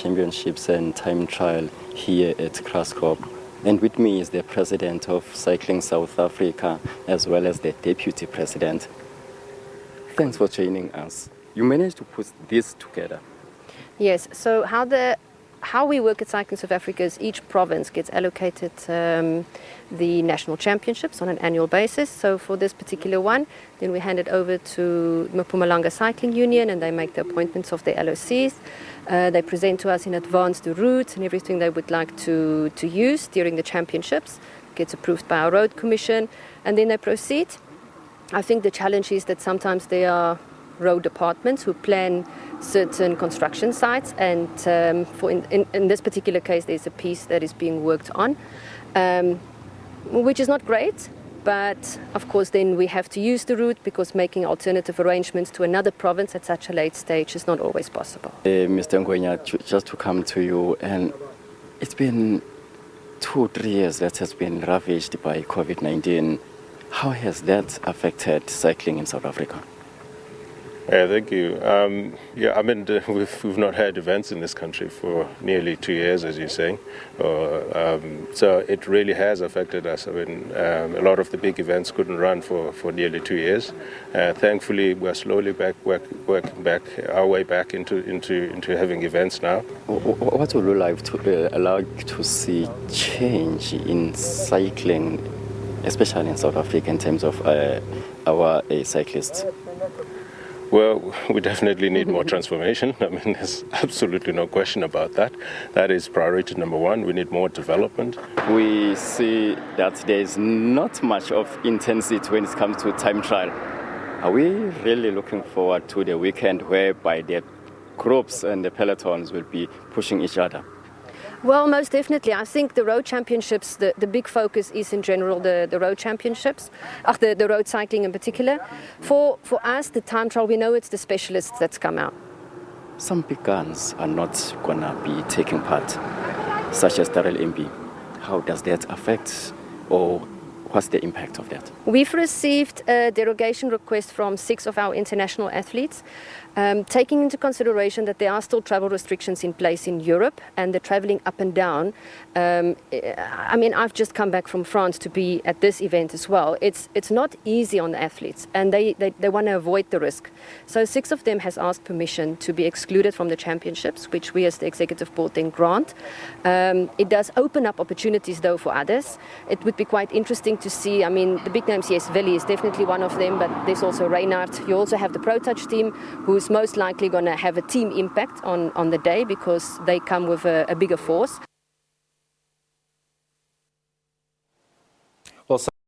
Championships and time trial here at Graskop. And with me is the president of Cycling South Africa, as well as the deputy president. Thanks for joining us. You managed to put this together. Yes, so how we work at Cycling South Africa is each province gets allocated the national championships on an annual basis. So for this particular one, then we hand it over to Mpumalanga Cycling Union and they make the appointments of their LOCs. They present to us in advance the routes and everything they would like to use during the championships. Gets approved by our road commission and then they proceed. I think the challenge is that sometimes there are road departments who plan certain construction sites, and in this particular case there's a piece that is being worked on, which is not great, but of course then we have to use the route because making alternative arrangements to another province at such a late stage is not always possible. Mr. Ngwenya, just to come to you, and it's been 2-3 years that has been ravaged by COVID-19. How has that affected cycling in South Africa? Thank you. We've not had events in this country for nearly 2 years, as you're saying. So it really has affected us. A lot of the big events couldn't run for nearly 2 years. Thankfully, we're slowly working back our way back into having events now. What would you like to allow to see change in cycling, especially in South Africa, in terms of our cyclists? Well, we definitely need more transformation. There's absolutely no question about that. That is priority number one. We need more development. We see that there is not much of intensity when it comes to time trial. Are we really looking forward to the weekend whereby the groups and the pelotons will be pushing each other? Well, most definitely. I think the road championships, the big focus is in general the road championships, the road cycling in particular. For us, the time trial, we know it's the specialists that's come out. Some big guns are not going to be taking part, such as Darrell MP. How does that affect, or what's the impact of that? We've received a derogation request from 6 of our international athletes, taking into consideration that there are still travel restrictions in place in Europe and the traveling up and down. I've just come back from France to be at this event as well. It's not easy on the athletes and they want to avoid the risk. So 6 of them has asked permission to be excluded from the championships, which we as the executive board then grant. It does open up opportunities though for others. It would be quite interesting to see, the big names, yes, Veli is definitely one of them, but there's also Reinhard. You also have the Pro Touch team, who's most likely going to have a team impact on the day because they come with a bigger force.